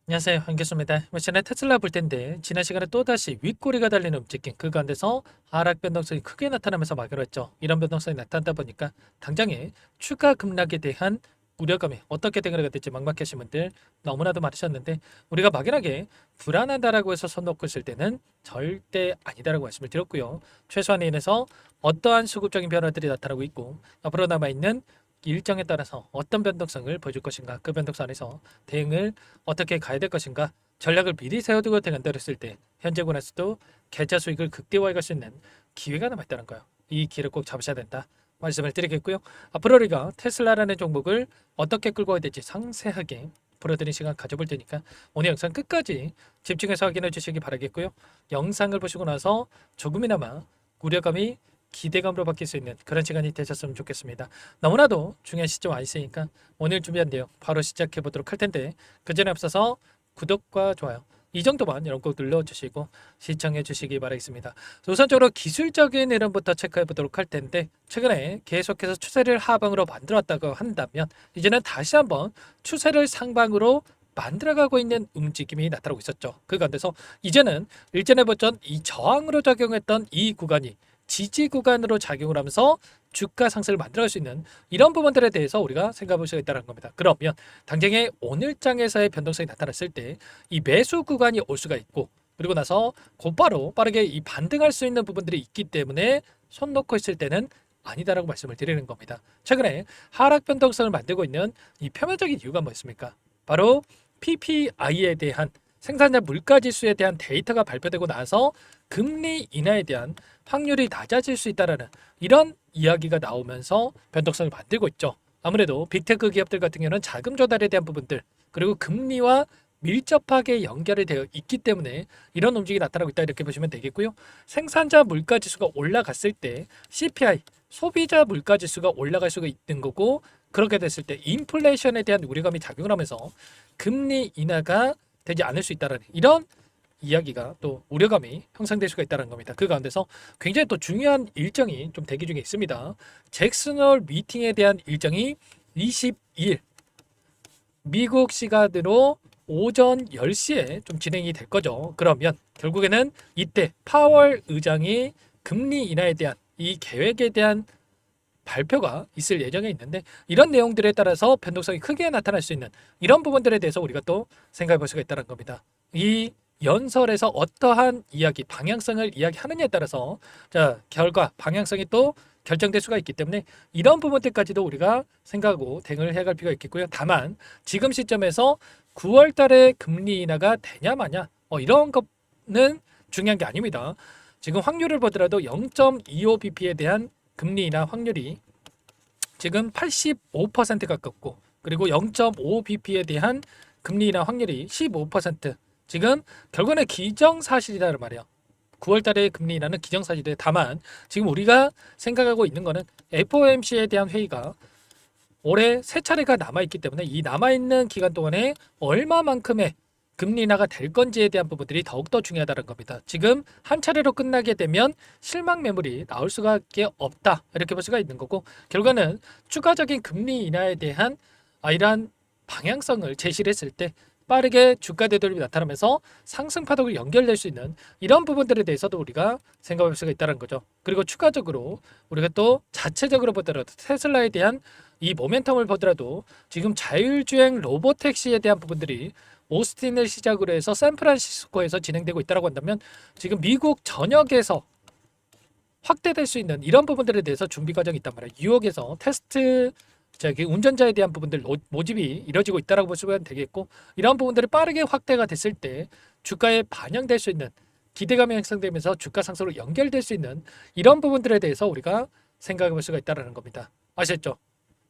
안녕하세요. 한교수입니다. 이번 시간에 테슬라 볼 텐데 지난 시간에 또다시 윗꼬리가 달리는 움직임 그 가운데서 하락 변동성이 크게 나타나면서 막으로 했죠. 이런 변동성이 나타나다 보니까 당장에 추가 급락에 대한 우려감이 어떻게 대응을 될지 막막하신 분들 너무나도 많으셨는데 우리가 막연하게 불안하다라고 해서 손 놓고 있을 때는 절대 아니다라고 말씀을 드렸고요. 최소한에 인해서 어떠한 수급적인 변화들이 나타나고 있고 앞으로 남아있는 일정에 따라서 어떤 변동성을 보여줄 것인가 그 변동성 안에서 대응을 어떻게 가야 될 것인가 전략을 미리 세워두고 대응한다고 했을 때 현재군에서도 계좌 수익을 극대화해 갈 수 있는 기회가 남아있다는 거예요. 이 기회를 꼭 잡으셔야 된다 말씀을 드리겠고요. 앞으로 우리가 테슬라라는 종목을 어떻게 끌고 가야 될지 상세하게 풀어드린 시간 가져볼 테니까 오늘 영상 끝까지 집중해서 확인해 주시기 바라겠고요. 영상을 보시고 나서 조금이나마 우려감이 기대감으로 바뀔 수 있는 그런 시간이 되셨으면 좋겠습니다. 너무나도 중요한 시점 와 있으니까 오늘 준비한 내용 바로 시작해 보도록 할 텐데 그 전에 앞서서 구독과 좋아요 이 정도만 여러분 꼭 눌러주시고 시청해 주시기 바라겠습니다. 우선적으로 기술적인 흐름부터 체크해 보도록 할 텐데 최근에 계속해서 추세를 하방으로 만들었다고 한다면 이제는 다시 한번 추세를 상방으로 만들어가고 있는 움직임이 나타나고 있었죠. 그 가운데서 이제는 일전에 보던 이 저항으로 작용했던 이 구간이 지지 구간으로 작용을 하면서 주가 상승을 만들어갈 수 있는 이런 부분들에 대해서 우리가 생각해 볼 수가 있다는 겁니다. 그러면 당장의 오늘장에서의 변동성이 나타났을 때 이 매수 구간이 올 수가 있고 그리고 나서 곧바로 빠르게 이 반등할 수 있는 부분들이 있기 때문에 손 놓고 있을 때는 아니다라고 말씀을 드리는 겁니다. 최근에 하락 변동성을 만들고 있는 이 표면적인 이유가 뭐였습니까? 바로 PPI에 대한 생산자 물가지수에 대한 데이터가 발표되고 나서 금리 인하에 대한 확률이 낮아질 수 있다라는 이런 이야기가 나오면서 변동성을 만들고 있죠. 아무래도 빅테크 기업들 같은 경우는 자금 조달에 대한 부분들 그리고 금리와 밀접하게 연결이 되어 있기 때문에 이런 움직임이 나타나고 있다 이렇게 보시면 되겠고요. 생산자 물가 지수가 올라갔을 때 CPI 소비자 물가 지수가 올라갈 수가 있는 거고 그렇게 됐을 때 인플레이션에 대한 우려감이 작용을 하면서 금리 인하가 되지 않을 수 있다는 이런 이야기가 또 우려감이 형성될 수가 있다는 겁니다. 그 가운데서 굉장히 또 중요한 일정이 좀 대기 중에 있습니다. 잭슨홀 미팅에 대한 일정이 22일 미국 시간으로 오전 10시에 좀 진행이 될 거죠. 그러면 결국에는 이때 파월 의장이 금리 인하에 대한 이 계획에 대한 발표가 있을 예정에 있는데 이런 내용들에 따라서 변동성이 크게 나타날 수 있는 이런 부분들에 대해서 우리가 또 생각해 볼 수가 있다는 겁니다. 이 연설에서 어떠한 이야기, 방향성을 이야기하느냐에 따라서 자, 결과, 방향성이 또 결정될 수가 있기 때문에 이런 부분들까지도 우리가 생각하고 대응을 해갈 필요가 있겠고요. 다만 지금 시점에서 9월 달에 금리 인하가 되냐 마냐 이런 거는 중요한 게 아닙니다. 지금 확률을 보더라도 0.25bp에 대한 금리 인하 확률이 지금 85% 가깝고 그리고 0.5bp에 대한 금리 인하 확률이 15% 지금 결국에는 기정사실이라는 말이에요. 9월 달에 금리 인하는 기정사실이에요. 다만 지금 우리가 생각하고 있는 거는 FOMC에 대한 회의가 올해 세 차례가 남아있기 때문에 이 남아있는 기간 동안에 얼마만큼의 금리 인하가 될 건지에 대한 부분들이 더욱더 중요하다는 겁니다. 지금 한 차례로 끝나게 되면 실망 매물이 나올 수밖에 없다 이렇게 볼 수가 있는 거고 결과는 추가적인 금리 인하에 대한 이러한 방향성을 제시를 했을 때 빠르게 주가 되돌림이 나타나면서 상승 파동을 연결될 수 있는 이런 부분들에 대해서도 우리가 생각할 수가 있다는 거죠. 그리고 추가적으로 우리가 또 자체적으로 보더라도 테슬라에 대한 이 모멘텀을 보더라도 지금 자율주행 로보택시에 대한 부분들이 오스틴을 시작으로 해서 샌프란시스코에서 진행되고 있다고 한다면 지금 미국 전역에서 확대될 수 있는 이런 부분들에 대해서 준비 과정이 있단 말이에요. 뉴욕에서 테스트 운전자에 대한 부분들 모집이 이뤄지고 있다고 보시면 되겠고 이런 부분들이 빠르게 확대가 됐을 때 주가에 반영될 수 있는 기대감이 형성되면서 주가 상승으로 연결될 수 있는 이런 부분들에 대해서 우리가 생각해 볼 수가 있다는 겁니다. 아셨죠?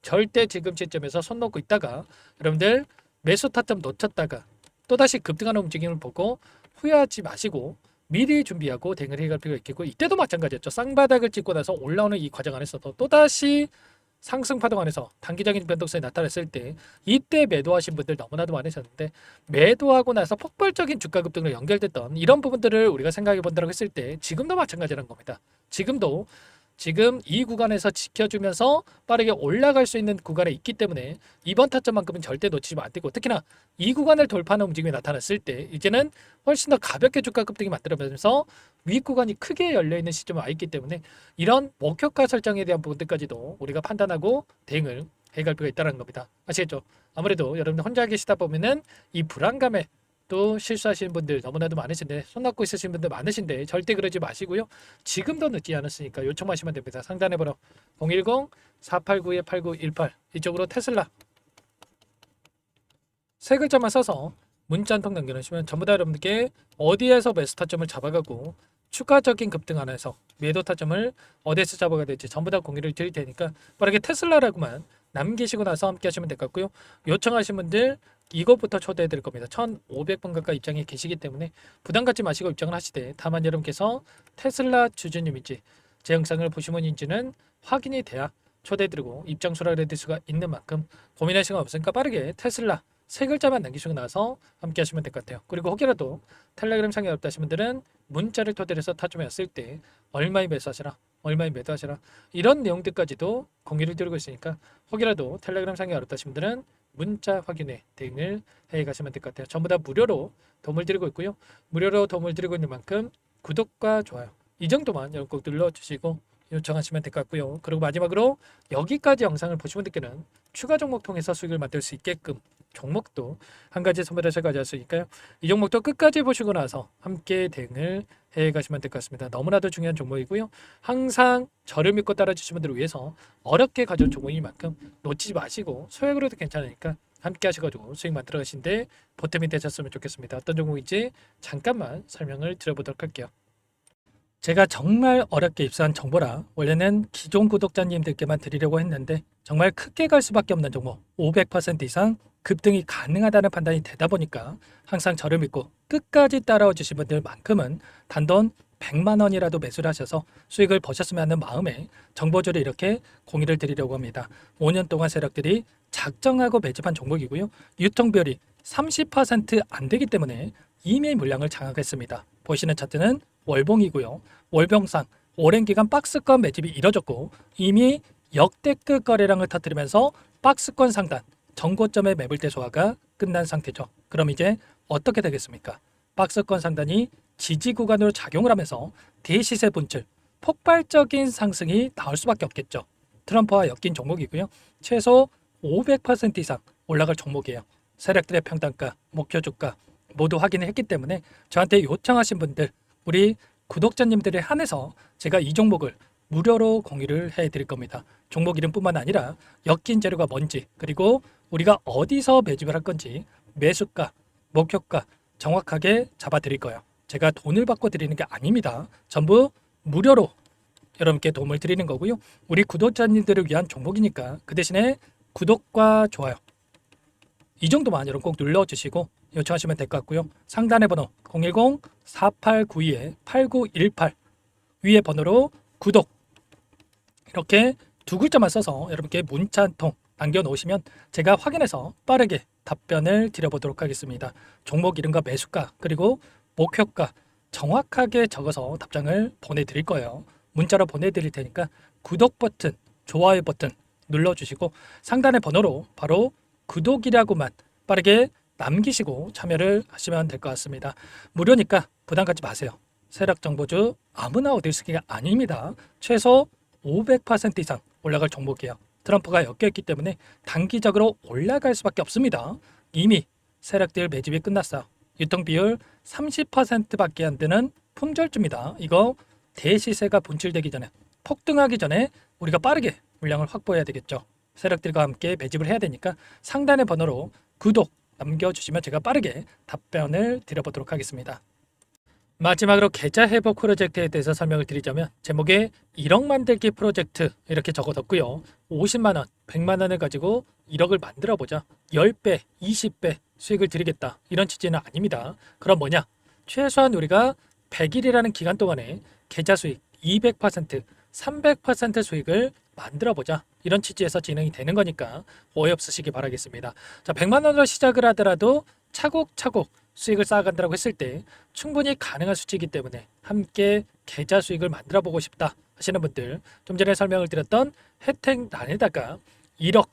절대 지금 시점에서 손 놓고 있다가 여러분들 매수 타점 놓쳤다가 또다시 급등하는 움직임을 보고 후회하지 마시고 미리 준비하고 대응을 해갈 필요가 있겠고 이때도 마찬가지였죠. 쌍바닥을 찍고 나서 올라오는 이 과정 안에서도 또다시 상승 파동 안에서 단기적인 변동성이 나타났을 때 이때 매도하신 분들 너무나도 많으셨는데 매도하고 나서 폭발적인 주가 급등으로 연결됐던 이런 부분들을 우리가 생각해 본다고 했을 때 지금도 마찬가지라는 겁니다. 지금도 지금 이 구간에서 지켜주면서 빠르게 올라갈 수 있는 구간에 있기 때문에 이번 타점만큼은 절대 놓치면 안 되고, 특히나 이 구간을 돌파하는 움직임이 나타났을 때 이제는 훨씬 더 가볍게 주가 급등이 만들어지면서 위 구간이 크게 열려있는 시점에 와 있기 때문에 이런 목표가 설정에 대한 부분들까지도 우리가 판단하고 대응을 해갈 필요가 있다는 겁니다. 아시겠죠? 아무래도 여러분들 혼자 계시다 보면은 이 불안감에 또 실수하시는 분들 너무나도 많으신데, 손 놓고 있으신 분들 많으신데 절대 그러지 마시고요. 지금도 늦지 않았으니까 요청하시면 됩니다. 상단에 번호 010-489-8918 이쪽으로 테슬라 세 글자만 써서 문자 한 통 남겨주시면 전부 다 여러분들께 어디에서 매수 타점을 잡아가고 추가적인 급등 안에서 매도 타점을 어디에서 잡아가야 될지 전부 다 공유를 드릴 테니까 빠르게 테슬라라고만 남기시고 나서 함께 하시면 될 것 같고요. 요청하신 분들 이것부터 초대해 드릴 겁니다. 1,500분 가까이 입장에 계시기 때문에 부담 갖지 마시고 입장을 하시되, 다만 여러분께서 테슬라 주주님인지 제 영상을 보시면인지는 확인이 돼야 초대해 드리고 입장 수락을 해드릴 수가 있는 만큼 고민할 시간 없으니까 빠르게 테슬라 세 글자만 남기시고 나서 함께 하시면 될 것 같아요. 그리고 혹여라도 텔레그램 상에 어렵다 하시는 분들은 문자를 토대로 타점에 왔을 때 얼마에 매수하시라, 얼마에 매도하시라, 이런 내용들까지도 공유를 드리고 있으니까 혹여라도 텔레그램 상에 어렵다 하시는 분들은 문자 확인에 대응을 해 가시면 될 것 같아요. 전부 다 무료로 도움을 드리고 있고요. 무료로 도움을 드리고 있는 만큼 구독과 좋아요 이 정도만 여러분 꼭 눌러주시고 요청하시면 될 것 같고요. 그리고 마지막으로 여기까지 영상을 보신 분들께는 추가 종목 통해서 수익을 만들 수 있게끔 종목도 한 가지 선별해서 가져갈 수 있으니까요. 이 종목도 끝까지 보시고 나서 함께 대응을 해 가시면 될 것 같습니다. 너무나도 중요한 종목이고요. 항상 저를 믿고 따라주신 분들을 위해서 어렵게 가져온 종목인 만큼 놓치지 마시고 소액으로도 괜찮으니까 함께 하셔가지고 수익 만들어 가신데 보탬이 되셨으면 좋겠습니다. 어떤 종목인지 잠깐만 설명을 드려보도록 할게요. 제가 정말 어렵게 입수한 정보라 원래는 기존 구독자님들께만 드리려고 했는데 정말 크게 갈 수밖에 없는 종목, 500% 이상 급등이 가능하다는 판단이 되다 보니까 항상 저를 믿고 끝까지 따라와 주신 분들만큼은 단돈 100만 원이라도 매수를 하셔서 수익을 보셨으면 하는 마음에 정보주를 이렇게 공유를 드리려고 합니다. 5년 동안 세력들이 작정하고 매집한 종목이고요. 유통비율이 30%안 되기 때문에 이미 물량을 장악했습니다. 보시는 차트는 월봉이고요. 월봉상 오랜 기간 박스권 매집이 이뤄졌고 이미 역대급 거래량을 터뜨리면서 박스권 상단 정고점의 매물대 소화가 끝난 상태죠. 그럼 이제 어떻게 되겠습니까? 박스권 상단이 지지 구간으로 작용을 하면서 대시세 분출, 폭발적인 상승이 나올 수밖에 없겠죠. 트럼프와 엮인 종목이고요. 최소 500% 이상 올라갈 종목이에요. 세력들의 평단가, 목표 주가 모두 확인을 했기 때문에 저한테 요청하신 분들, 우리 구독자님들에 한해서 제가 이 종목을 무료로 공유를 해드릴 겁니다. 종목 이름뿐만 아니라 엮인 재료가 뭔지, 그리고 우리가 어디서 매집을 할 건지 매수가, 목표가 정확하게 잡아드릴 거예요. 제가 돈을 받고 드리는 게 아닙니다. 전부 무료로 여러분께 도움을 드리는 거고요. 우리 구독자님들을 위한 종목이니까 그 대신에 구독과 좋아요 이 정도만 여러분 꼭 눌러주시고 요청하시면 될 것 같고요. 상단의 번호 010-4892-8918 위에 번호로 구독 이렇게 두 글자만 써서 여러분께 문자 한 통 남겨놓으시면 제가 확인해서 빠르게 답변을 드려보도록 하겠습니다. 종목 이름과 매수가 그리고 목표가 정확하게 적어서 답장을 보내드릴 거예요. 문자로 보내드릴 테니까 구독 버튼, 좋아요 버튼 눌러주시고 상단의 번호로 바로 구독이라고만 빠르게 남기시고 참여를 하시면 될 것 같습니다. 무료니까 부담 갖지 마세요. 세력 정보주 아무나 얻을 수 있는 게 아닙니다. 최소 500% 이상 올라갈 종목이에요. 트럼프가 엮여있기 때문에 단기적으로 올라갈 수밖에 없습니다. 이미 세력들 매집이 끝났어요. 유통비율 30%밖에 안 되는 품절주입니다. 이거 대시세가 분출되기 전에 폭등하기 전에 우리가 빠르게 물량을 확보해야 되겠죠. 세력들과 함께 매집을 해야 되니까 상단의 번호로 구독 남겨주시면 제가 빠르게 답변을 드려보도록 하겠습니다. 마지막으로 계좌 회복 프로젝트에 대해서 설명을 드리자면 제목에 1억 만들기 프로젝트 이렇게 적어뒀고요. 50만 원, 100만 원을 가지고 1억을 만들어 보자. 10배, 20배 수익을 드리겠다. 이런 취지는 아닙니다. 그럼 뭐냐? 최소한 우리가 100일이라는 기간 동안에 계좌 수익 200%, 300% 수익을 만들어 보자. 이런 취지에서 진행이 되는 거니까 오해 없으시기 바라겠습니다. 자, 100만 원으로 시작을 하더라도 차곡차곡 수익을 쌓아간다고 했을 때 충분히 가능한 수치이기 때문에 함께 계좌 수익을 만들어 보고 싶다 하시는 분들, 좀 전에 설명을 드렸던 혜택란에다가 1억,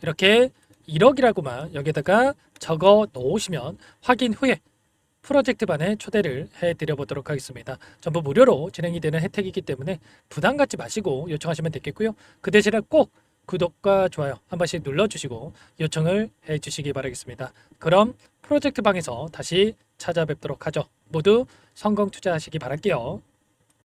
이렇게 1억이라고만 여기다가 적어 놓으시면 확인 후에 프로젝트반에 초대를 해드려 보도록 하겠습니다. 전부 무료로 진행이 되는 혜택이기 때문에 부담 갖지 마시고 요청하시면 되겠고요. 그 대신에 꼭 구독과 좋아요 한 번씩 눌러주시고 요청을 해주시기 바라겠습니다. 그럼 프로젝트방에서 다시 찾아뵙도록 하죠. 모두 성공 투자하시기 바랄게요.